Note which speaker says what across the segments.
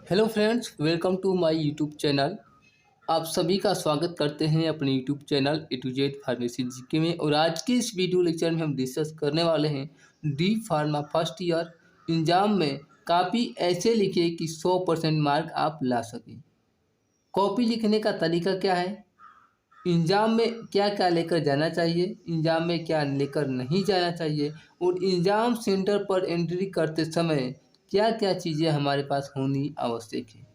Speaker 1: Hello friends, welcome to my YouTube channel. आप सभी का स्वागत करते हैं अपने YouTube channel A to Z pharmacy GK में। और आज के इस वीडियो लेक्चर में हम डिस्कस करने वाले हैं D pharma first year exam में कॉपी ऐसे लिखिए कि 100% मार्क आप ला सकें। कॉपी लिखने का तरीका क्या है, एग्जाम में क्या क्या लेकर जाना चाहिए, एग्जाम में क्या लेकर नहीं जाना चाहिए, और एग्जाम सेंटर पर एंट्री करते समय क्या क्या चीज़ें हमारे पास होनी आवश्यक है।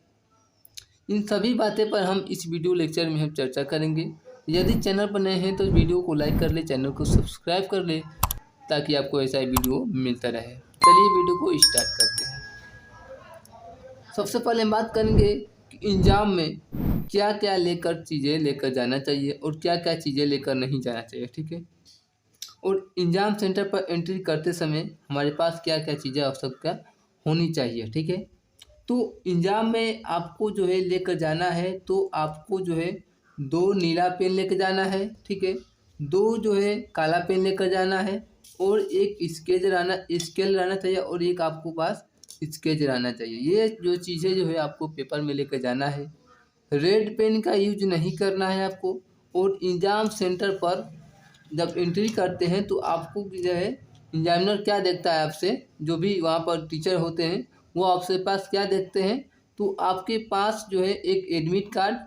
Speaker 1: इन सभी बातें पर हम इस वीडियो लेक्चर में हम चर्चा करेंगे। यदि चैनल पर नए हैं तो वीडियो को लाइक कर ले, चैनल को सब्सक्राइब कर ले ताकि आपको ऐसा ही वीडियो मिलता रहे। चलिए वीडियो को स्टार्ट करते हैं। सबसे पहले हम बात करेंगे कि एग्जाम में क्या क्या चीज़ें लेकर जाना चाहिए और क्या क्या चीज़ें लेकर नहीं जाना चाहिए, ठीक है। और एग्जाम सेंटर पर एंट्री करते समय हमारे पास क्या क्या चीज़ें आवश्यकता होनी चाहिए, ठीक है। तो एग्जाम में आपको जो है लेकर जाना है, तो आपको जो है 2 नीला पेन लेकर जाना है, ठीक है। 2 जो है काला पेन लेकर जाना है और एक स्केल रहना चाहिए और एक आपको पास स्केच रहना चाहिए। ये जो चीज़ें जो है आपको पेपर में लेकर जाना है। रेड पेन का यूज नहीं करना है आपको। और एग्ज़ाम सेंटर पर जब एंट्री करते हैं तो आपको जो है एग्जामिनर क्या देखता है आपसे, जो भी वहाँ पर टीचर होते हैं वो आपसे पास क्या देखते हैं, तो आपके पास जो है एक एडमिट कार्ड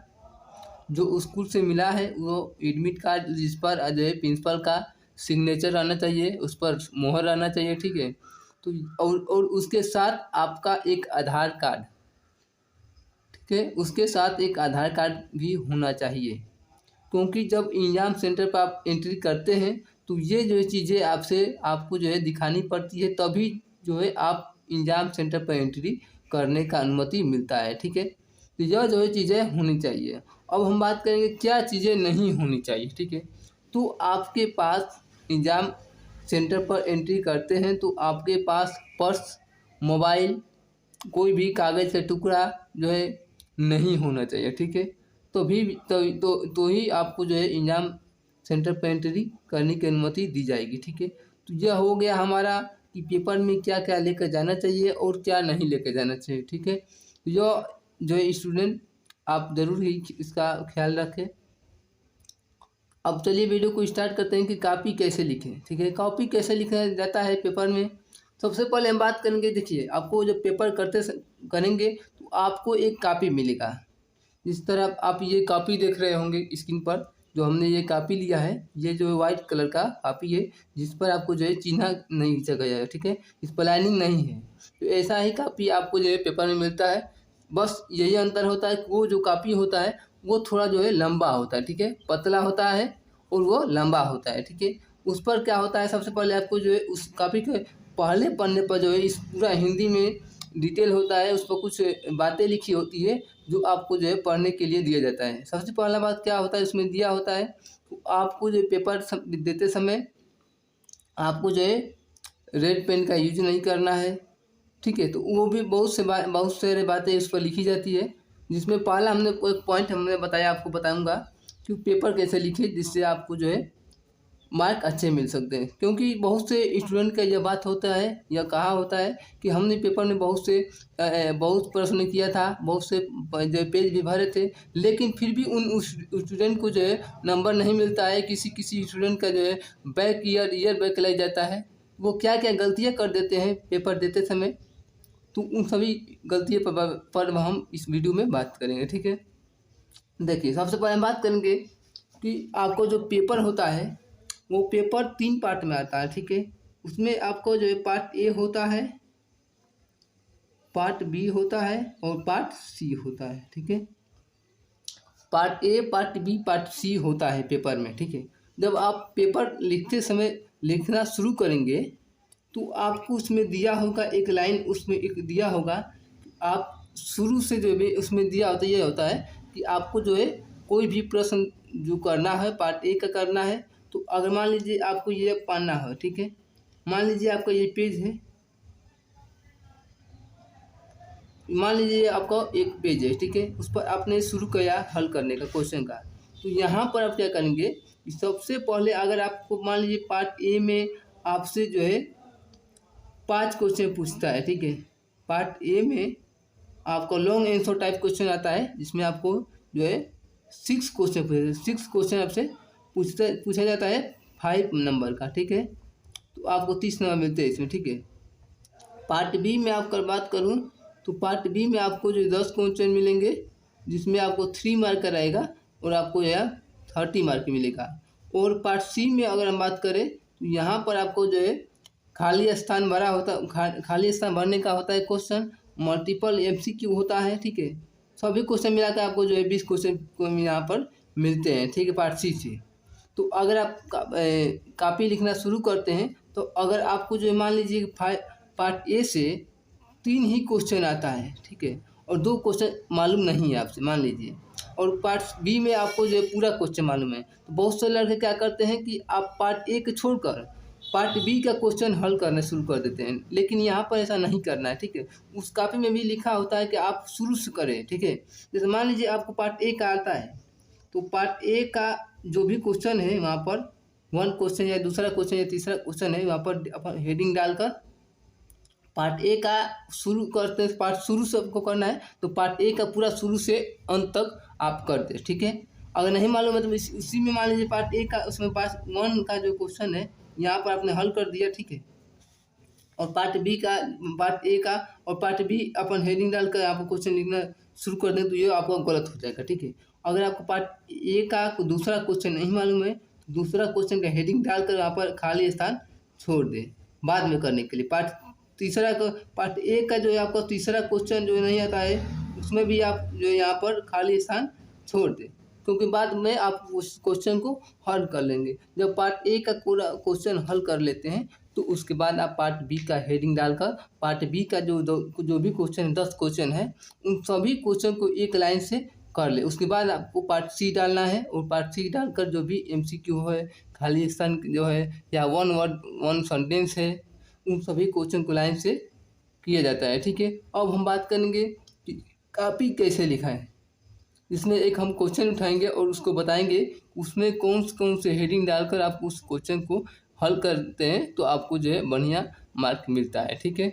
Speaker 1: जो स्कूल से मिला है, वो एडमिट कार्ड जिस पर जो है प्रिंसिपल का सिग्नेचर रहना चाहिए, उस पर मोहर रहना चाहिए, ठीक है। तो और उसके साथ आपका एक आधार कार्ड, ठीक है, उसके साथ एक आधार कार्ड भी होना चाहिए। क्योंकि जब एग्ज़ाम सेंटर पर आप एंट्री करते हैं तो ये जो चीज़ें आपको जो है दिखानी पड़ती है, तभी जो है आप एग्ज़ाम सेंटर पर एंट्री करने का अनुमति मिलता है, ठीक है। तो यह जो है चीज़ें होनी चाहिए। अब हम बात करेंगे क्या चीज़ें नहीं होनी चाहिए, ठीक है। तो आपके पास एग्ज़ाम सेंटर पर एंट्री करते हैं तो आपके पास पर्स, मोबाइल, कोई भी कागज़ का टुकड़ा जो है नहीं होना चाहिए, ठीक है। तो ही आपको जो है एग्ज़ाम सेंटर पर एंट्री करने की अनुमति दी जाएगी, ठीक है। तो यह हो गया हमारा कि पेपर में क्या क्या लेकर जाना चाहिए और क्या नहीं लेकर जाना चाहिए, ठीक है। तो यह जो है स्टूडेंट आप ज़रूर ही इसका ख्याल रखें। अब चलिए वीडियो को स्टार्ट करते हैं कि कॉपी कैसे लिखें, ठीक है। कॉपी कैसे लिखा जाता है पेपर में, सबसे पहले हम बात करेंगे। देखिए, आपको जब पेपर करेंगे तो आपको एक कॉपी मिलेगा। जिस तरह आप ये कॉपी देख रहे होंगे स्क्रीन पर, जो हमने ये कॉपी लिया है, ये जो वाइट कलर का कॉपी है जिस पर आपको जो है चिन्ह नहीं खींचा गया है, ठीक है, इस पर लाइनिंग नहीं है। तो ऐसा ही कॉपी आपको जो है पेपर में मिलता है। बस यही अंतर होता है कि वो जो कॉपी होता है वो थोड़ा जो है लंबा होता है, ठीक है, पतला होता है और वो लंबा होता है, ठीक है। उस पर क्या होता है, सबसे पहले आपको जो है उस कॉपी के पहले पन्ने पर जो है इस पूरा हिंदी में डिटेल होता है, उस पर कुछ बातें लिखी होती है जो आपको जो है पढ़ने के लिए दिया जाता है। सबसे पहला बात क्या होता है उसमें दिया होता है, तो आपको जो पेपर देते समय आपको जो है रेड पेन का यूज नहीं करना है, ठीक है। तो वो भी बहुत सारे बातें उस पर लिखी जाती है, जिसमें पहला हमने एक पॉइंट हमने बताया, आपको बताऊंगा कि पेपर कैसे लिखे जिससे आपको जो है मार्क अच्छे मिल सकते हैं। क्योंकि बहुत से स्टूडेंट का यह बात होता है, यह कहा होता है कि हमने पेपर में बहुत प्रश्न किया था, बहुत से जो पेज भी भरे थे, लेकिन फिर भी उस स्टूडेंट को जो है नंबर नहीं मिलता है। किसी किसी स्टूडेंट का जो है ईयर बैक लग जाता है। वो क्या क्या गलतियाँ कर देते हैं पेपर देते समय, तो उन सभी गलतियों पर हम इस वीडियो में बात करेंगे, ठीक है। देखिए, सबसे पहले हम बात करेंगे कि आपको जो पेपर होता है वो पेपर 3 पार्ट में आता है, ठीक है। उसमें आपको जो है पार्ट ए होता है, पार्ट बी होता है और पार्ट सी होता है, ठीक है। Part A, part B, part C होता है पेपर में, ठीक है। जब आप पेपर लिखते समय लिखना शुरू करेंगे तो आपको उसमें दिया होगा एक लाइन, उसमें एक दिया होगा, आप शुरू से जो भी उसमें दिया होता है, ये होता है कि आपको जो है कोई भी प्रश्न जो करना है पार्ट ए का करना है। तो अगर मान लीजिए आपको ये पढ़ना है, ठीक है, मान लीजिए आपका ये पेज है, मान लीजिए आपका एक पेज है, ठीक है, उस पर आपने शुरू किया हल करने का क्वेश्चन का। तो यहाँ पर आप क्या करेंगे कि सबसे पहले अगर आपको मान लीजिए पार्ट ए में आपसे जो है 5 क्वेश्चन पूछता है, ठीक है, पार्ट ए में आपको लॉन्ग आंसर टाइप क्वेश्चन आता है, जिसमें आपको जो है 6 क्वेश्चन आपसे पूछा जाता है 5 नंबर का, ठीक है। तो आपको 30 नंबर मिलते हैं इसमें, ठीक है। पार्ट बी में आप बात करूँ तो पार्ट बी में आपको जो 10 क्वेश्चन मिलेंगे, जिसमें आपको 3 मार्क का रहेगा और आपको यह 30 मार्क मिलेगा। और पार्ट सी में अगर हम बात करें तो यहाँ पर आपको जो है खाली स्थान खाली स्थान भरने का होता है क्वेश्चन, मल्टीपल MCQ होता है, ठीक है। सभी क्वेश्चन मिलाकर आपको जो है 20 क्वेश्चन को यहाँ पर मिलते हैं, ठीक है, पार्ट सी से। तो अगर आप कॉपी लिखना शुरू करते हैं तो अगर आपको जो है मान लीजिए पार्ट ए से 3 ही क्वेश्चन आता है, ठीक है, और 2 क्वेश्चन मालूम नहीं है आपसे मान लीजिए, और पार्ट बी में आपको जो है पूरा क्वेश्चन मालूम है, तो बहुत से लड़के क्या करते हैं कि आप पार्ट ए को छोड़कर पार्ट बी का क्वेश्चन हल करना शुरू कर देते हैं। लेकिन यहाँ पर ऐसा नहीं करना है, ठीक है। उस कॉपी में भी लिखा होता है कि आप शुरू से करें, ठीक है। जैसे मान लीजिए आपको पार्ट ए का आता है, तो पार्ट ए का जो भी क्वेश्चन है वहाँ पर 1 क्वेश्चन या दूसरा क्वेश्चन या तीसरा क्वेश्चन है, वहाँ पर अपन हेडिंग डालकर पार्ट ए का शुरू करते हैं। पार्ट शुरू से आपको करना है तो पार्ट ए का पूरा शुरू से अंत तक आप कर दें, ठीक है। अगर नहीं मालूम है तो उसी में मान लीजिए पार्ट ए का, उसमें पार्ट 1 का जो क्वेश्चन है यहाँ पर आपने हल कर दिया, ठीक है। और पार्ट ए का और पार्ट बी अपन हेडिंग डालकर आपको क्वेश्चन लिखना शुरू कर दें तो ये आपका गलत हो जाएगा, ठीक है। अगर आपको पार्ट ए का दूसरा क्वेश्चन नहीं मालूम है तो दूसरा क्वेश्चन का हेडिंग डालकर यहाँ पर खाली स्थान छोड़ दें बाद में करने के लिए। पार्ट ए का जो है आपका तीसरा क्वेश्चन जो नहीं आता है, उसमें भी आप जो है यहाँ पर खाली स्थान छोड़ दें, क्योंकि बाद में आप उस क्वेश्चन को हल कर लेंगे। जब पार्ट ए का पूरा क्वेश्चन हल कर लेते हैं तो उसके बाद आप पार्ट बी का हेडिंग डालकर पार्ट बी का जो भी क्वेश्चन 10 क्वेश्चन है उन सभी क्वेश्चन को एक लाइन से कर ले। उसके बाद आपको पार्ट सी डालना है और पार्ट सी डालकर जो भी MCQ है, खाली स्थान जो है या 1 वर्ड 1 सेंटेंस है, उन सभी क्वेश्चन को लाइन से किया जाता है, ठीक है। अब हम बात करेंगे कि कॉपी कैसे लिखाएं। इसमें एक हम क्वेश्चन उठाएंगे और उसको बताएंगे उसमें कौन से हेडिंग डालकर आप उस क्वेश्चन को हल करते हैं तो आपको जो है बढ़िया मार्क मिलता है, ठीक है।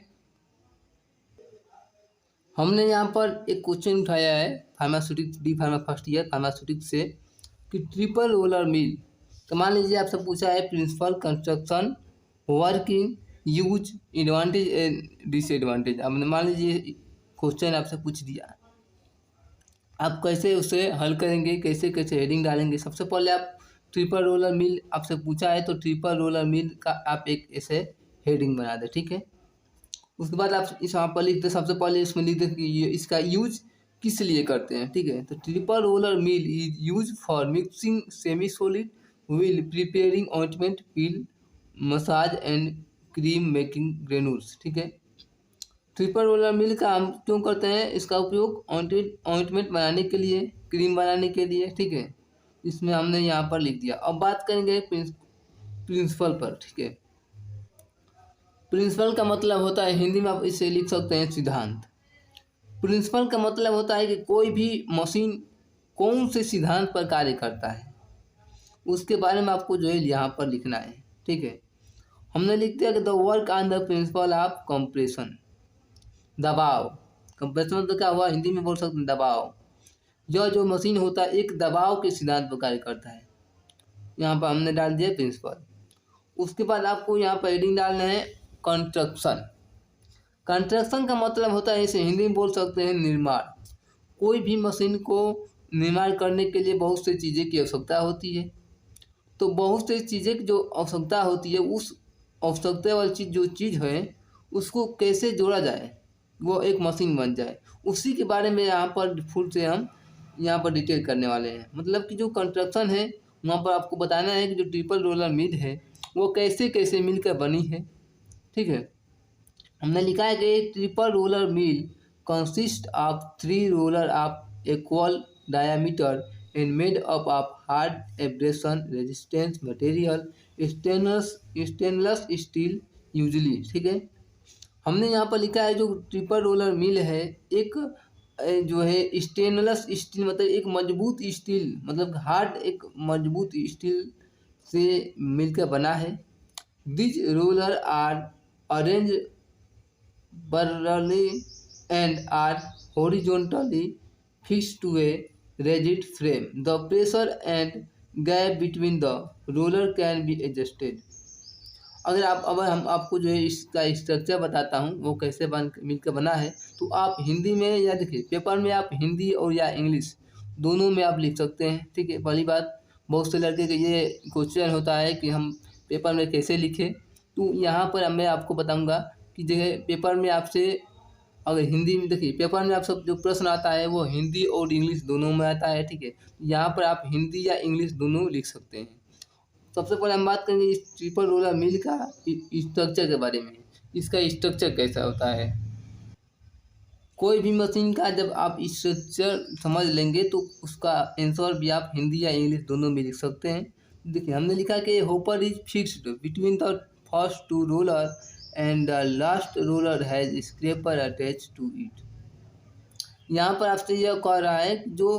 Speaker 1: हमने यहाँ पर एक क्वेश्चन उठाया है pharmaceutics D pharma first year pharmaceutics से कि ट्रिपल रोलर मिल। तो मान लीजिए आपसे पूछा है principle, construction, working, use, advantage and disadvantage. अब मान लीजिए क्वेश्चन आपसे पूछ दिया, आप कैसे उसे हल करेंगे, कैसे कैसे हेडिंग डालेंगे। सबसे पहले आप ट्रिपल रोलर मिल आपसे पूछा है तो ट्रिपल रोलर मिल का आप एक ऐसे हेडिंग बना दें, ठीक है। उसके बाद आप इस यहाँ पर लिख दें, सबसे पहले इसमें लिख दें कि ये इसका यूज किस लिए करते हैं, ठीक है। तो triple roller mill is use for mixing semi solid wheel preparing ointment, peel, massage and cream making granules, ठीक है। ट्रिपल रोलर मिल का हम क्यों करते हैं, इसका उपयोग ऑइंटमेंट बनाने के लिए, क्रीम बनाने के लिए, ठीक है। इसमें हमने यहाँ पर लिख दिया। अब बात करेंगे प्रिंसिपल पर, ठीक है। प्रिंसिपल का मतलब होता है, हिंदी में आप इसे लिख सकते हैं सिद्धांत। प्रिंसिपल का मतलब होता है कि कोई भी मशीन कौन से सिद्धांत पर कार्य करता है उसके बारे में आपको जो है यहाँ पर लिखना है, ठीक है। हमने लिख दिया कि the work on the principle of compression, दबाव। कंप्रेशन मतलब क्या हुआ, हिंदी में बोल सकते हैं दबाव। यह जो मशीन होता है एक दबाव के सिद्धांत पर कार्य करता है। यहाँ पर हमने डाल दिया प्रिंसिपल। उसके बाद आपको यहाँ पर हेडिंग डालना है कंस्ट्रक्शन। कंस्ट्रक्शन का मतलब होता है, इसे हिंदी में बोल सकते हैं निर्माण। कोई भी मशीन को निर्माण करने के लिए बहुत सी चीज़ें की आवश्यकता होती है। तो बहुत सी चीज़ें की जो आवश्यकता होती है, उस आवश्यकता वाली जो चीज़ है उसको कैसे जोड़ा जाए, वो एक मशीन बन जाए, उसी के बारे में यहाँ पर फुल से हम यहाँ पर डिटेल करने वाले हैं। मतलब कि जो कंस्ट्रक्शन है वहाँ पर आपको बताना है कि जो ट्रिपल रोलर मिल है वो कैसे कैसे मिलकर बनी है, ठीक है। हमने लिखा है कि triple roller mill consist of 3 roller of equal diameter and made up of hard abrasion resistance material stainless steel usually, ठीक है। हमने यहाँ पर लिखा है जो ट्रिपल रोलर मिल है एक जो है स्टेनलेस स्टील मतलब एक मजबूत स्टील, मतलब हार्ड एक मजबूत स्टील से मिलकर बना है। This roller are arrange barely and are horizontally fixed to a rigid frame. The pressure and gap between the roller can be adjusted. अब हम आपको जो है इसका स्ट्रक्चर बताता हूँ वो कैसे बन मिलकर बना है। तो आप हिंदी में या देखिए पेपर में आप हिंदी और या इंग्लिश दोनों में आप लिख सकते हैं, ठीक है। पहली बात, बहुत से लड़के का ये क्वेश्चन होता है कि हम पेपर में कैसे लिखें। तो यहाँ पर मैं आपको बताऊँगा कि जो है पेपर में आपसे अगर हिंदी में देखिए पेपर में आप सब जो प्रश्न आता है वो हिंदी और इंग्लिश दोनों में आता है, ठीक है। यहाँ पर आप हिंदी या इंग्लिश दोनों लिख सकते हैं। सबसे पहले हम बात करेंगे इस ट्रिपल रोलर मिल का स्ट्रक्चर के बारे में। इसका स्ट्रक्चर कैसा होता है। कोई भी मशीन का जब आप स्ट्रक्चर समझ लेंगे तो उसका आंसर भी आप हिंदी या इंग्लिश दोनों में लिख सकते हैं। देखिए हमने लिखा कि hopper is fixed between the first two roller and the last roller has scraper attach to it. यहाँ पर आपसे यह कह रहा है कि जो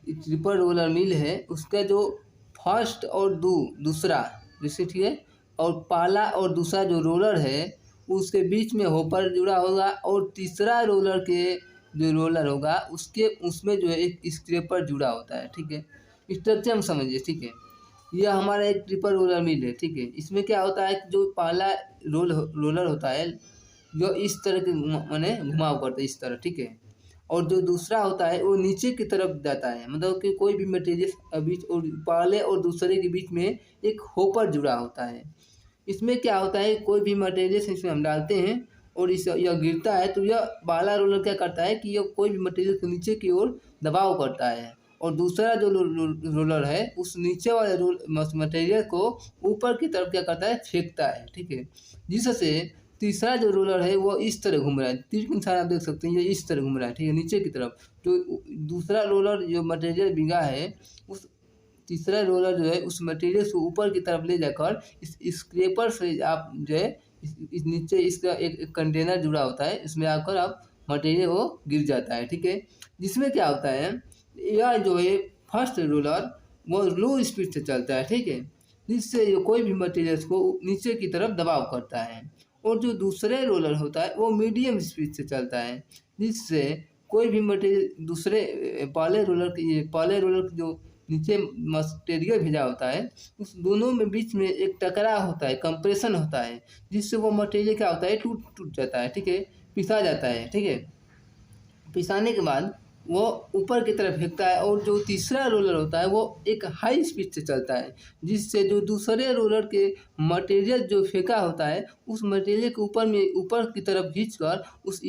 Speaker 1: ट्रिपल रोलर मिल है उसका जो फर्स्ट और दूसरा जैसे, ठीक है, और पहला और दूसरा जो रोलर है उसके बीच में होपर जुड़ा होगा और तीसरा रोलर के जो रोलर होगा उसके उसमें जो है एक स्क्रैपर जुड़ा होता है, ठीक है। स्ट्रक्चर हम समझिए, ठीक है। यह हमारा एक ट्रिपल रोलर मिल है, ठीक है। इसमें क्या होता है कि जो पहला रोलर होता है जो इस तरह के माने घुमाव करता है इस तरह, ठीक है। और जो दूसरा होता है वो नीचे की तरफ जाता है, मतलब कि कोई भी मटेरियल बीच और पहले और दूसरे के बीच में एक होपर जुड़ा होता है। इसमें क्या होता है कोई भी मटेरियल इसमें हम डालते हैं और इस यह गिरता है तो यह पहला रोलर क्या करता है कि यह कोई भी मटेरियल को नीचे की ओर दबाव करता है और दूसरा जो रोलर है उस नीचे वाले मटेरियल को ऊपर की तरफ क्या करता है फेंकता है, ठीक है। जिससे तीसरा जो रोलर है वो इस तरह घूम रहा है, तीर के निशान आप देख सकते हैं ये इस तरह घूम रहा है, ठीक है, नीचे की तरफ। तो दूसरा रोलर जो मटेरियल बिगा है उस तीसरा रोलर जो है उस मटेरियल को ऊपर की तरफ ले जाकर इस स्क्रैपर से आप जो है इस नीचे इसका एक कंटेनर जुड़ा होता है, इसमें आकर आप मटेरियल वो गिर जाता है, ठीक है। जिसमें क्या होता है यह जो है फर्स्ट रोलर वो लो स्पीड से चलता है, ठीक है, जिससे ये कोई भी मटेरियल्स को नीचे की तरफ दबाव करता है। और जो दूसरे रोलर होता है वो मीडियम स्पीड से चलता है, जिससे कोई भी मटेरियल दूसरे पहले रोलर की जो नीचे मटेरियल भेजा होता है उस दोनों में बीच में एक टकराव होता है, कंप्रेशन होता है, जिससे वो मटेरियल क्या होता है टूट जाता है, ठीक है, पिसा जाता है, ठीक है। पिसाने के बाद वो ऊपर की तरफ फेंकता है और जो तीसरा रोलर होता है वो एक हाई स्पीड से चलता है, जिससे जो दूसरे रोलर के मटेरियल जो फेंका होता है उस मटेरियल के ऊपर की तरफ खींचकर उस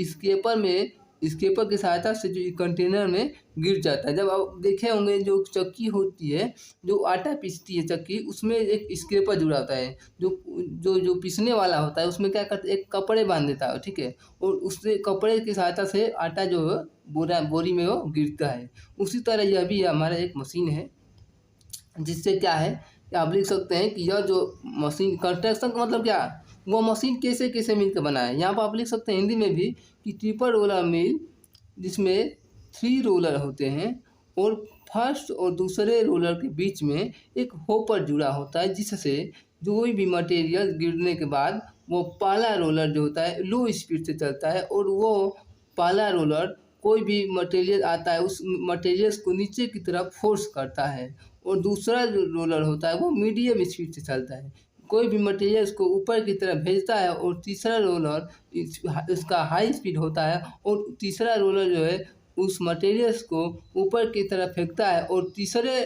Speaker 1: स्केपर की सहायता से जो कंटेनर में गिर जाता है। जब आप देखे होंगे जो चक्की होती है जो आटा पीसती है चक्की उसमें एक स्केपर जुड़ा होता है, जो जो जो पीसने वाला होता है उसमें क्या करते एक कपड़े बांध देता है, ठीक है, और उससे कपड़े की सहायता से आटा जो है बोरी में वो गिरता है। उसी तरह यह भी हमारा एक मशीन है जिससे क्या है कि आप लिख सकते हैं कि यह जो मशीन कंस्ट्रक्शन का मतलब क्या वो मशीन कैसे कैसे मिलकर बना है। यहाँ पर आप लिख सकते हैं हिंदी में भी कि ट्रिपल रोलर मिल जिसमें 3 रोलर होते हैं और फर्स्ट और दूसरे रोलर के बीच में एक होपर जुड़ा होता है, जिससे जो भी मटेरियल गिरने के बाद वो पहला रोलर जो होता है लो स्पीड से चलता है और वो पहला रोलर कोई भी मटेरियल आता है उस मटेरियल्स को नीचे की तरफ फोर्स करता है और दूसरा जो रोलर होता है वो मीडियम स्पीड से चलता है, कोई भी मटेरियल्स को ऊपर की तरफ भेजता है और तीसरा रोलर इसका हाई स्पीड होता है और तीसरा रोलर जो है उस मटेरियल्स को ऊपर की तरफ फेंकता है और तीसरे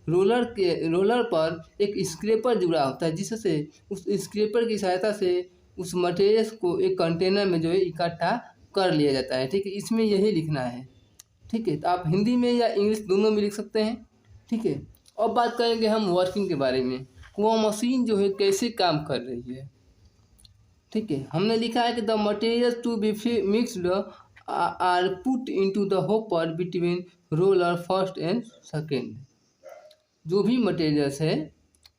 Speaker 1: रोलर पर एक स्क्रैपर जुड़ा होता है, जिससे उस स्क्रैपर की सहायता से उस मटेरियल्स को एक कंटेनर में जो है इकट्ठा कर लिया जाता है, ठीक है। इसमें यही लिखना है, ठीक है। तो आप हिंदी में या इंग्लिश दोनों में लिख सकते हैं, ठीक है। अब बात करेंगे हम वर्किंग के बारे में, वो मशीन जो है कैसे काम कर रही है, ठीक है। हमने लिखा है कि the material to be mixed are put into the hopper between roller first and second. जो भी मटेरियल्स है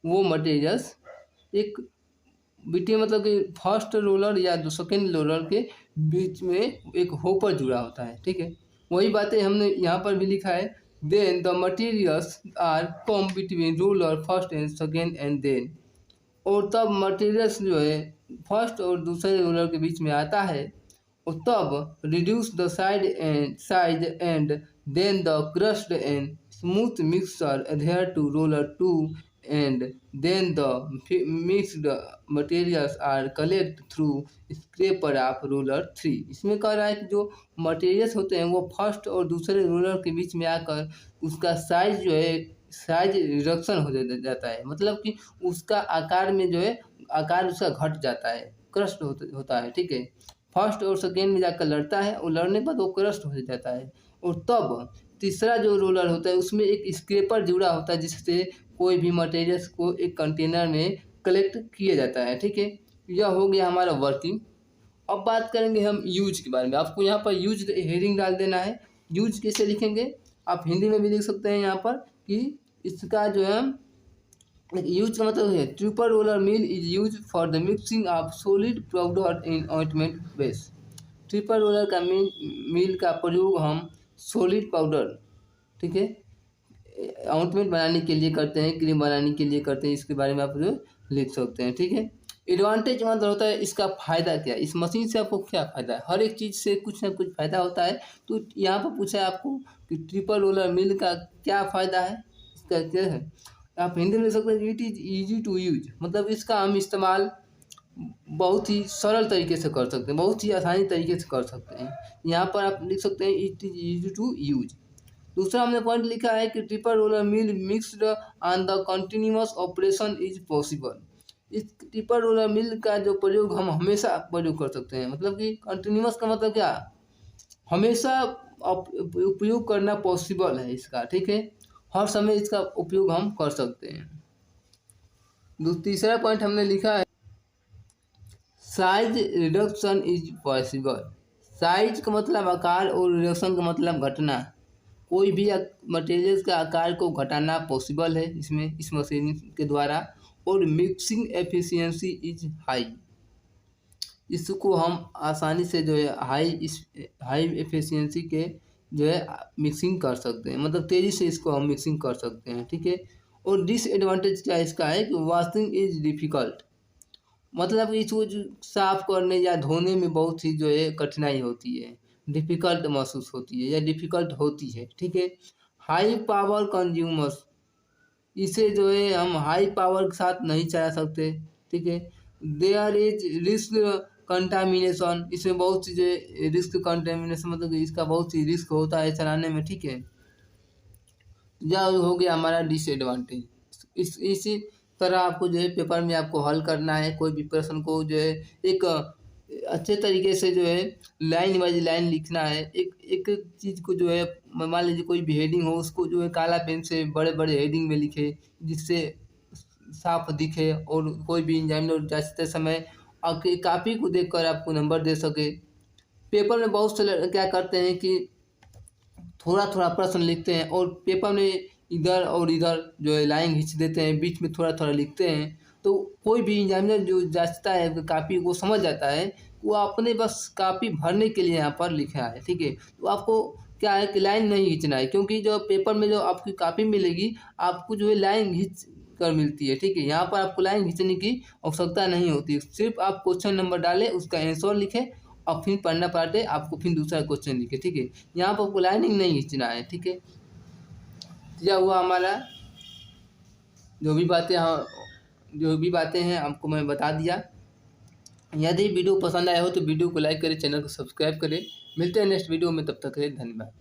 Speaker 1: वो मटेरियल्स एक बिटवीन मतलब कि फर्स्ट रोलर या जो सेकेंड रोलर के बीच में एक होपर जुड़ा होता है, ठीक है। वही बातें हमने यहाँ पर भी लिखा है then the materials are come between roller first and second and then, और तब मटेरियल्स जो है फर्स्ट और दूसरे रोलर के बीच में आता है और तब reduce the size and then the crust and smooth mixture adhere to roller 2 and then the mixed materials are collect through scraper of roller 3। इसमें कह रहा है कि जो मटेरियल्स होते हैं वो फर्स्ट और दूसरे रोलर के बीच में आकर उसका साइज जो है साइज रिडक्शन हो जाता है, मतलब कि उसका आकार में जो है आकार उसका घट जाता है, क्रस्ट होता है। ठीक है, फर्स्ट और सेकेंड में जाकर लड़ता है और लड़ने के बाद वो क्रस्ट हो जाता है। और तब तीसरा जो रोलर होता है उसमें एक स्क्रेपर जुड़ा होता है जिससे कोई भी मटेरियल्स को एक कंटेनर में कलेक्ट किया जाता है। ठीक है, यह हो गया हमारा वर्किंग। अब बात करेंगे हम यूज के बारे में। आपको यहाँ पर यूज हेडिंग डाल देना है। यूज कैसे लिखेंगे, आप हिंदी में भी लिख सकते हैं यहाँ पर कि इसका जो है यूज का मतलब है triple roller mill is use for the mixing of solid powder in ointment base. Triple roller का मिल का प्रयोग हम सॉलिड पाउडर, ठीक है, ऑइंटमेंट बनाने के लिए करते हैं, क्रीम बनाने के लिए करते हैं। इसके बारे में आप जो लिख सकते हैं। ठीक है, एडवांटेज मतलब होता है इसका फ़ायदा क्या है, इस मशीन से आपको क्या फ़ायदा है। हर एक चीज़ से कुछ ना कुछ फ़ायदा होता है। तो यहाँ पर पूछा है आपको कि ट्रिपल रोलर मिल का क्या फ़ायदा है, इसका क्या है। आप हिंदी में लिख सकते हैं it is easy to use, मतलब इसका हम इस्तेमाल बहुत ही सरल तरीके से कर सकते हैं, बहुत ही आसानी तरीके से कर सकते हैं। यहाँ पर आप लिख सकते हैं it is easy to use. दूसरा हमने पॉइंट लिखा है कि triple roller mill mixed on the continuous operation is possible. इस ट्रिपल रोलर मिल का जो प्रयोग हम हमेशा प्रयोग कर सकते हैं, मतलब कि कंटिन्यूअस का मतलब क्या, हमेशा उपयोग करना पॉसिबल है इसका। ठीक है, हर समय इसका उपयोग हम कर सकते हैं। तीसरा पॉइंट हमने लिखा है size reduction is possible. Size का मतलब आकार और रिडक्शन का मतलब घटना। कोई भी मटेरियल्स का आकार को घटाना पॉसिबल है इसमें, इस मशीन के द्वारा। और मिक्सिंग एफिशिएंसी इज हाई, इसको हम आसानी से जो है हाई एफिशिएंसी के जो है मिक्सिंग कर सकते हैं, मतलब तेज़ी से इसको हम मिक्सिंग कर सकते हैं। ठीक है, और डिसएडवांटेज क्या इसका है कि वॉशिंग इज डिफ़िकल्ट, मतलब इसको साफ करने या धोने में बहुत ही जो है कठिनाई होती है, डिफ़िकल्ट महसूस होती है या डिफ़िकल्ट होती है। ठीक है, हाई पावर कंज्यूमर्स, इसे जो है हम हाई पावर के साथ नहीं चला सकते। ठीक है, देयर इज रिस्क कंटामिनेशन, इसमें बहुत सी जो है रिस्क कंटामिनेशन, मतलब इसका बहुत ही रिस्क होता है चलाने में। ठीक है, यह हो गया हमारा डिसएडवांटेज। इसी तरह आपको जो है पेपर में आपको हल करना है, कोई भी प्रश्न को जो है एक अच्छे तरीके से जो है लाइन वाइज लाइन लिखना है। एक एक चीज़ को जो है मान लीजिए कोई भी हेडिंग हो उसको जो है काला पेन से बड़े बड़े हेडिंग में लिखे जिससे साफ दिखे और कोई भी एग्जामिनर जाते समय आपकी कॉपी को देखकर आपको नंबर दे सके। पेपर में बहुत से क्या करते हैं कि थोड़ा थोड़ा प्रश्न लिखते हैं और पेपर में इधर और इधर जो है लाइन खींच देते हैं, बीच में थोड़ा थोड़ा लिखते हैं। तो कोई भी एग्जामिनर जो जांचता है कापी वो समझ जाता है वो आपने बस कापी भरने के लिए यहाँ पर लिखा है। ठीक है, तो आपको क्या है कि लाइन नहीं खींचना है, क्योंकि जो पेपर में जो आपकी कापी मिलेगी आपको जो है लाइन खींच कर मिलती है। ठीक है, यहाँ पर आपको लाइन खींचने की आवश्यकता नहीं होती, सिर्फ आप क्वेश्चन नंबर डालें, उसका आंसर लिखें और फिर पढ़ना पड़ते आपको, फिर दूसरा क्वेश्चन लिखे। ठीक है, यहाँ पर आपको लाइनिंग नहीं खींचना है। ठीक है, यह हुआ हमारा जो भी बातें हैं आपको मैं बता दिया। यदि वीडियो पसंद आया हो तो वीडियो को लाइक करें, चैनल को सब्सक्राइब करें। मिलते हैं नेक्स्ट वीडियो में, तब तक के लिए धन्यवाद।